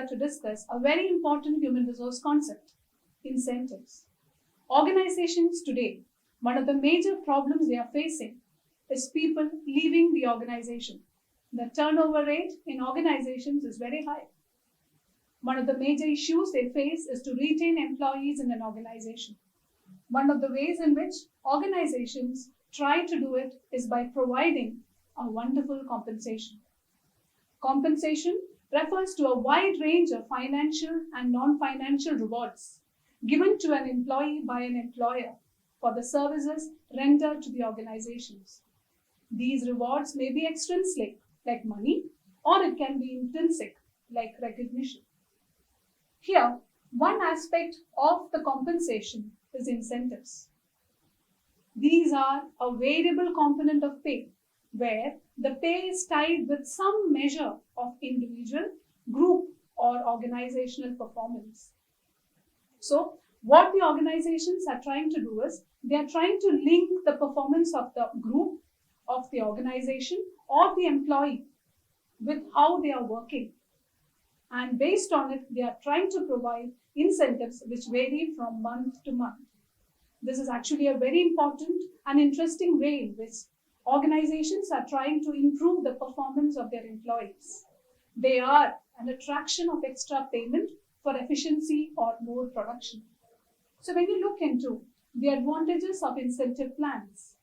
to discuss a very important human resource concept, incentives. Organizations today, one of the major problems they are facing is people leaving the organization. The turnover rate in organizations is very high. One of the major issues they face is to retain employees in an organization. One of the ways in which organizations try to do it is by providing a wonderful compensation. Compensation refers to a wide range of financial and non-financial rewards given to an employee by an employer for the services rendered to the organizations. These rewards may be extrinsic, like money, or it can be intrinsic, like recognition. Here, one aspect of the compensation is incentives. These are a variable component of pay, where the pay is tied with some measure of individual, group, or organizational performance. So, what the organizations are trying to do is, they are trying to link the performance of the group, of the organization, or the employee with how they are working. And based on it, they are trying to provide incentives which vary from month to month. This is actually a very important and interesting way in which organizations are trying to improve the performance of their employees. They are an attraction of extra payment for efficiency or more production. So when you look into the advantages of incentive plans,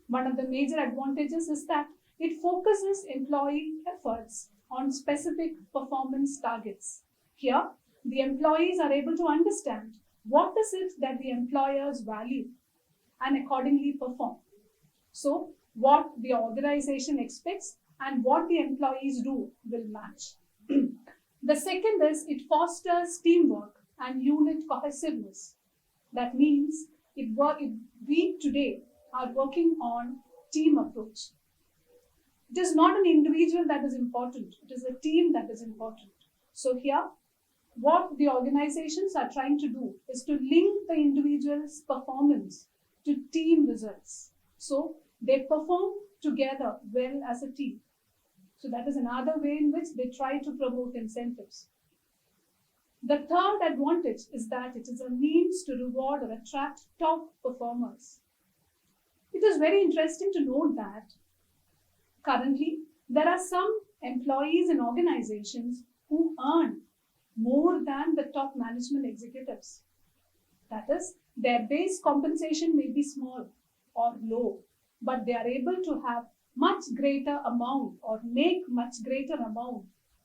one of the major advantages is that it focuses employee efforts on specific performance targets. Here, the employees are able to understand what is it that the employers value and accordingly perform. So, what the organization expects and what the employees do will match. The second is it fosters teamwork and unit cohesiveness. That means we today are working on team approach. It is not an individual that is important, it is a team that is important. So here, what the organizations are trying to do is to link the individual's performance to team results. So they perform together well as a team. So that is another way in which they try to promote incentives. The third advantage is that it is a means to reward or attract top performers. It is very interesting to note that currently there are some employees in organizations who earn more than the top management executives. That is, their base compensation may be small or low, but they are able to have much greater amount or make much greater amount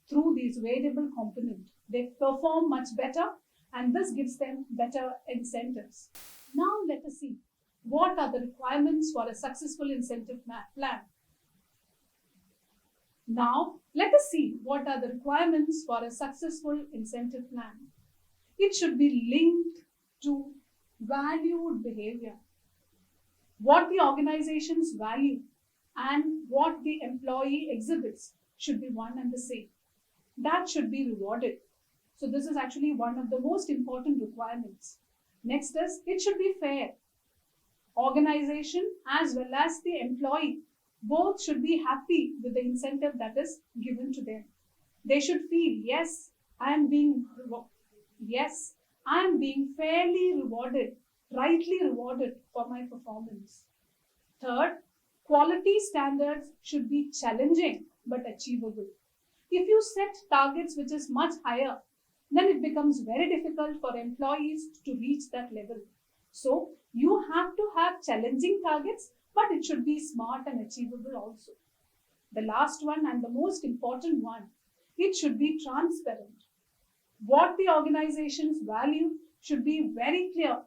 through these variable components. They perform much better and this gives them better incentives. Now let us see what are the requirements for a successful incentive plan. Now let us see what are the requirements for a successful incentive plan. It should be linked to valued behavior. What the organizations value and what the employee exhibits should be one and the same. That should be rewarded. So this is actually one of the most important requirements. Next is, it should be fair. Organization as well as the employee, both should be happy with the incentive that is given to them. They should feel, yes, I am being fairly rewarded, rightly rewarded for my performance. Third, quality standards should be challenging but achievable. If you set targets which is much higher, then it becomes very difficult for employees to reach that level. So you have to have challenging targets, but it should be smart and achievable also. The last one and the most important one, it should be transparent. What the organizations value should be very clear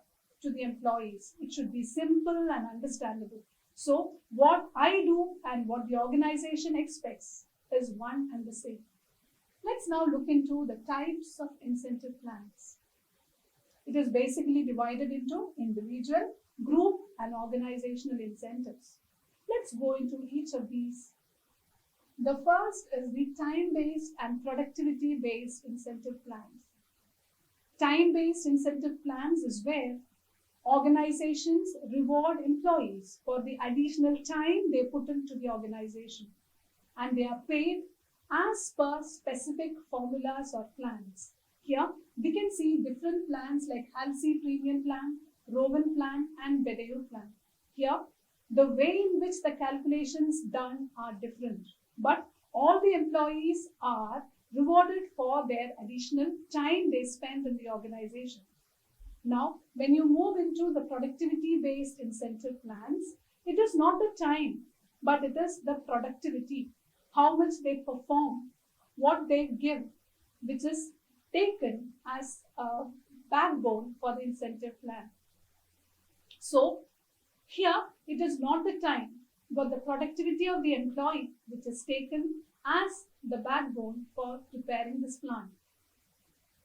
to the employees. It should be simple and understandable. So what I do and what the organization expects is one and the same. Let's now look into the types of incentive plans. It is basically divided into individual, group, and organizational incentives. Let's go into each of these. The first is the time-based and productivity-based incentive plans. Time-based incentive plans is where organizations reward employees for the additional time they put into the organization, and they are paid as per specific formulas or plans. Here we can see different plans like Halsey Premium Plan, Rowan Plan, and Bedeo Plan. Here, the way in which the calculations done are different, but all the employees are rewarded for their additional time they spend in the organization. Now, when you move into the productivity-based incentive plans, it is not the time, but it is the productivity, how much they perform, what they give, which is taken as a backbone for the incentive plan. So, here it is not the time, but the productivity of the employee, which is taken as the backbone for preparing this plan.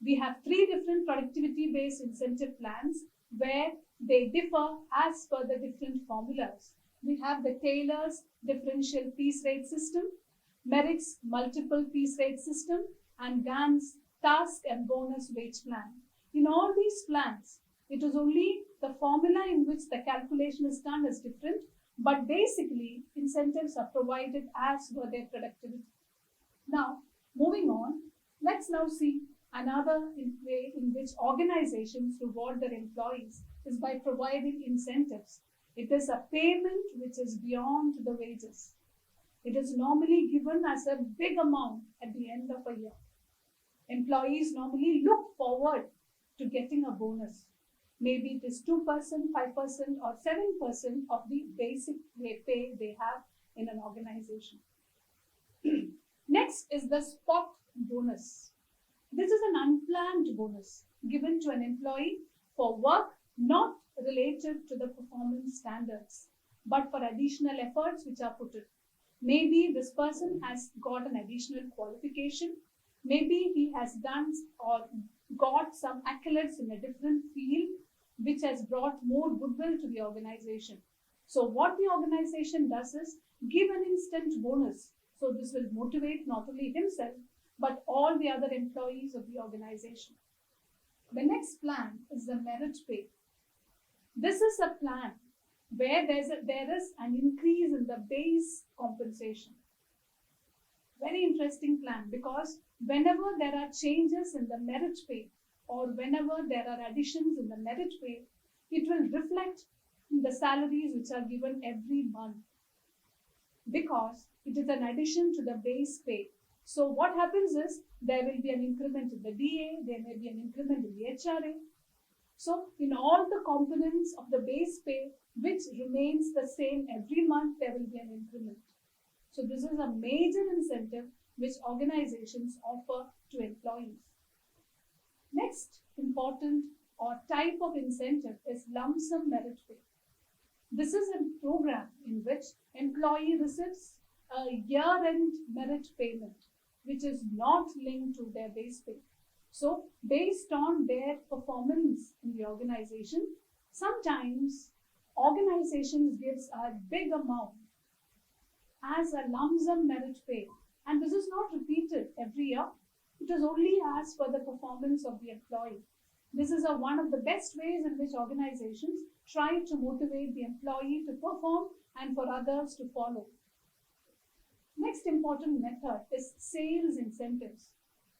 We have three different productivity-based incentive plans where they differ as per the different formulas. We have the Taylor's differential piece rate system, Merrick's multiple piece rate system, and Gann's task and bonus wage plan. In all these plans, it is only the formula in which the calculation is done is different, but basically incentives are provided as per their productivity. Now, moving on, let's now see another way in which organizations reward their employees is by providing incentives. It is a payment which is beyond the wages. It is normally given as a big amount at the end of a year. Employees normally look forward to getting a bonus. Maybe it is 2%, 5%, or 7% of the basic pay they have in an organization. Next is the spot bonus. This is an unplanned bonus given to an employee for work not related to the performance standards, but for additional efforts which are put in. Maybe this person has got an additional qualification. Maybe he has done or got some accolades in a different field which has brought more goodwill to the organization. So what the organization does is give an instant bonus. So this will motivate not only himself, but all the other employees of the organization. The next plan is the merit pay. This is a plan where there is an increase in the base compensation. Very interesting plan, because whenever there are changes in the merit pay or whenever there are additions in the merit pay, it will reflect in the salaries which are given every month, because it is an addition to the base pay. So what happens is there will be an increment in the DA, there may be an increment in the HRA. So in all the components of the base pay, which remains the same every month, there will be an increment. So this is a major incentive which organizations offer to employees. Next important or type of incentive is lump sum merit pay. This is a program in which employee receives a year-end merit payment which is not linked to their base pay. So based on their performance in the organization, sometimes organizations gives a big amount as a lump sum merit pay, and this is not repeated every year. It is only as per the performance of the employee. This is one of the best ways in which organizations try to motivate the employee to perform and for others to follow. Next important method is sales incentives.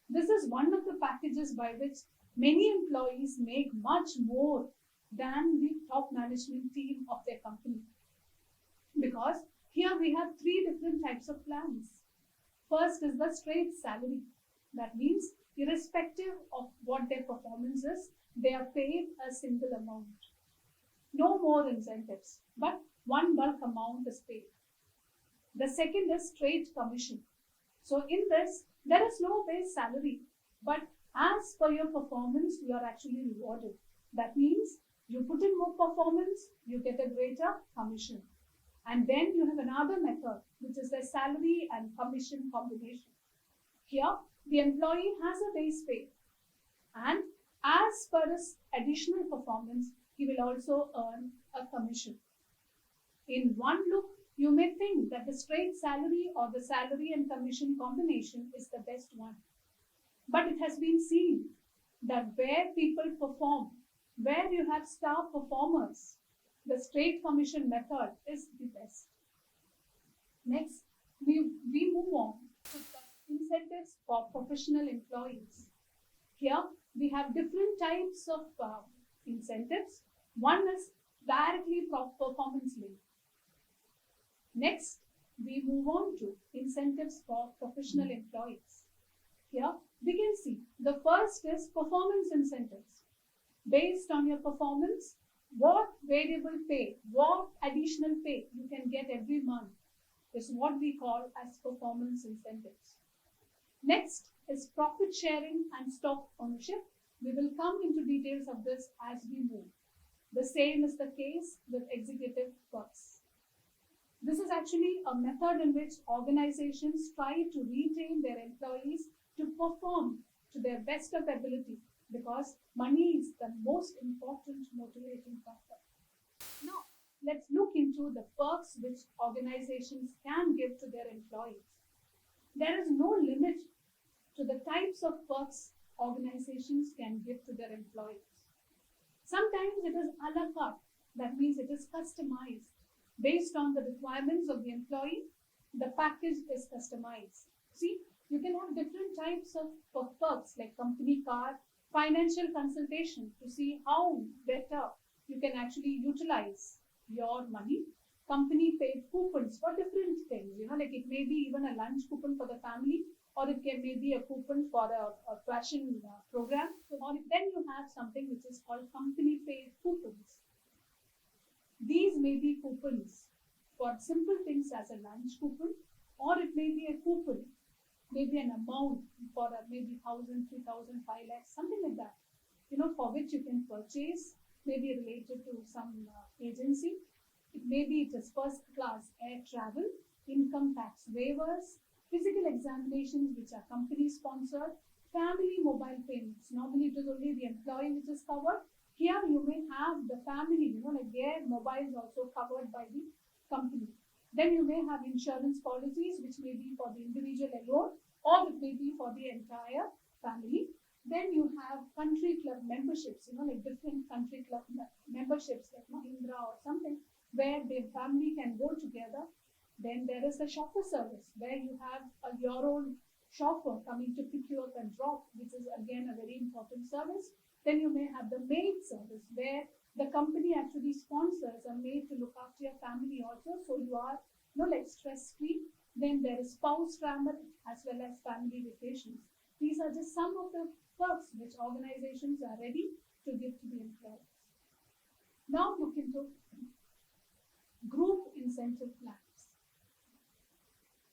This is one of the packages by which many employees make much more than the top management team of their company, because here we have three different types of plans. First is the straight salary. That means irrespective of what their performance is, they are paid a single amount. No more incentives, but one bulk amount is paid. The second is straight commission. So in this, there is no base salary, but as per your performance, you are actually rewarded. That means you put in more performance, you get a greater commission. And then you have another method, which is the salary and commission combination. Here, the employee has a base pay, and as per his additional performance, he will also earn a commission. In one look, you may think that the straight salary or the salary and commission combination is the best one. But it has been seen that where people perform, where you have star performers, the straight commission method is the best. Next, we move on to the incentives for professional employees. Here we have different types of incentives. One is directly performance linked. Next, we move on to incentives for professional employees. Here we can see the first is performance incentives. Based on your performance, what variable pay, what additional pay you can get every month is what we call as performance incentives. Next is profit sharing and stock ownership. We will come into details of this as we move. The same is the case with executive perks. This is actually a method in which organizations try to retain their employees to perform to their best of ability, because money is the most important motivating factor. Now, let's look into the perks which organizations can give to their employees. There is no limit to the types of perks organizations can give to their employees. Sometimes it is a la carte, that means it is customized. Based on the requirements of the employee, the package is customized. See, you can have different types of perks like company car, financial consultation to see how better you can actually utilize your money, company paid coupons for different things, like it may be even a lunch coupon for the family, or it can maybe a coupon for a fashion program, or then you have something which is called company paid coupons. These may be coupons for simple things as a lunch coupon, or it may be a coupon, maybe an amount for maybe 1,000, 3,000, 5 lakhs, something like that, for which you can purchase, maybe related to some agency. It may be it is first class air travel, income tax waivers, physical examinations which are company sponsored, family mobile payments. Normally it is only the employee which is covered. Here you may have the family, like their mobiles also covered by the company. Then you may have insurance policies which may be for the individual alone, or it may be for the entire family. Then you have country club memberships, like different country club memberships like Mahindra or something, where the family can go together. Then there is the chauffeur service, where you have your own chauffeur coming to pick you up and drop, which is again a very important service. Then you may have the maid service, where the company actually sponsors a maid to look after your family also, so you are like stress free. Then there is spouse travel as well as family vacations. These are just some of the perks which organizations are ready to give to the employees. Now look into group incentive plans.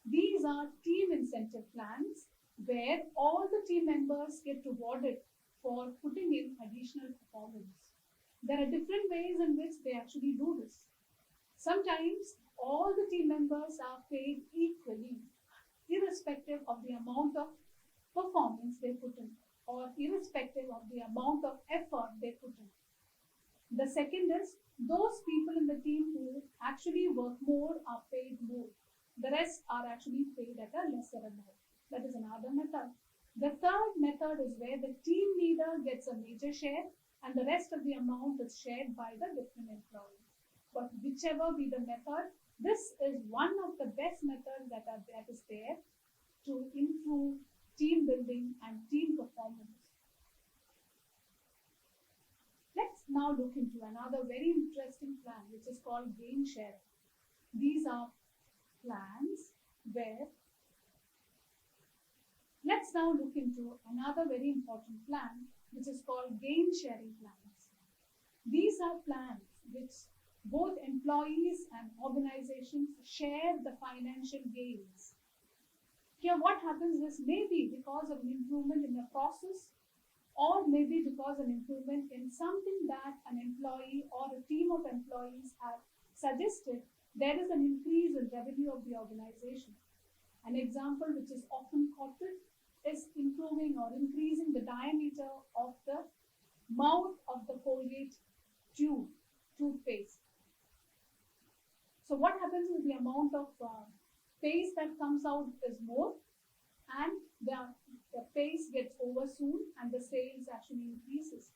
These are team incentive plans where all the team members get rewarded for putting in additional performance. There are different ways in which they actually do this. Sometimes all the team members are paid equally, irrespective of the amount of performance they put in, or irrespective of the amount of effort they put in. The second is those people in the team who actually work more are paid more. The rest are actually paid at a lesser amount. That is another method. The third method is where the team leader gets a major share and the rest of the amount is shared by the different employees. But whichever be the method, this is one of the best methods that is there to improve team building and team performance. Let's now look into another very interesting plan which is called gain sharing. These are plans where let's now look into another very important plan which is called gain sharing plans. These are plans which both employees and organizations share the financial gains. Here what happens is maybe because of an improvement in the process, or maybe because of an improvement in something that an employee or a team of employees have suggested, there is an increase in revenue of the organization. An example which is often quoted is improving or increasing the diameter of the mouth of the Colgate toothpaste. So what happens is the amount of paste that comes out is more, and the paste gets over soon and the sales actually increases.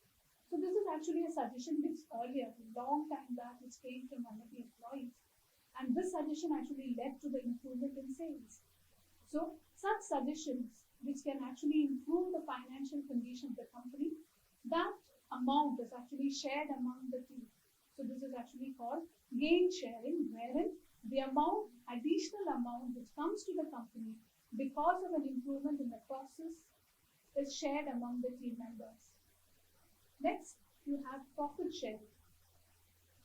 So this is actually a suggestion which earlier, a long time back, which came from one of the employees. And this suggestion actually led to the improvement in sales. So such suggestions which can actually improve the financial condition of the company, that amount is actually shared among the team. So this is actually called gain sharing, wherein the additional amount which comes to the company because of an improvement in the process is shared among the team members. Next, you have profit sharing.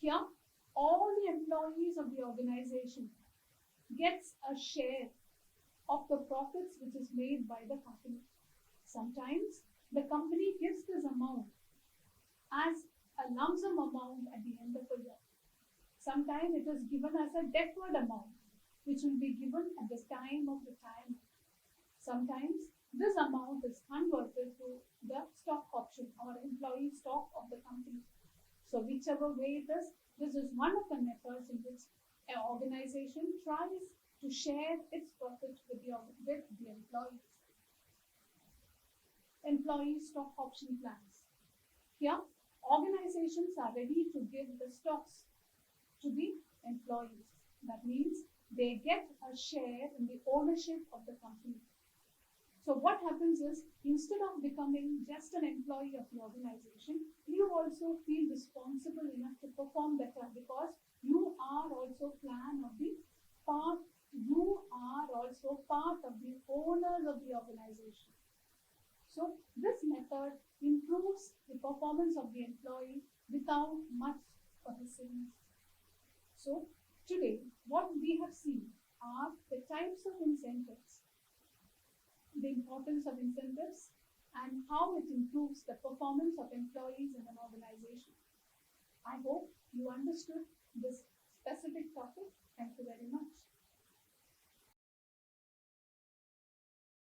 Here, all the employees of the organization gets a share of the profits which is made by the company. Sometimes the company gives this amount as a lump sum amount at the end of a year. Sometimes it is given as a deferred amount, which will be given at the time of retirement. Sometimes this amount is converted to the stock option or employee stock of the company. So whichever way it is, this is one of the methods in which an organization tries to share its profit with the employees. Employee stock option plans. Here, organizations are ready to give the stocks to the employees. That means they get a share in the ownership of the company. So what happens is, instead of becoming just an employee of the organization, you also feel responsible enough to perform better, because you are also part of the owners of the organization. So this method improves the performance of the employee without much persuasion. So today, what we have seen are the types of incentives, the importance of incentives, and how it improves the performance of employees in an organization. I hope you understood this specific topic. Thank you very much.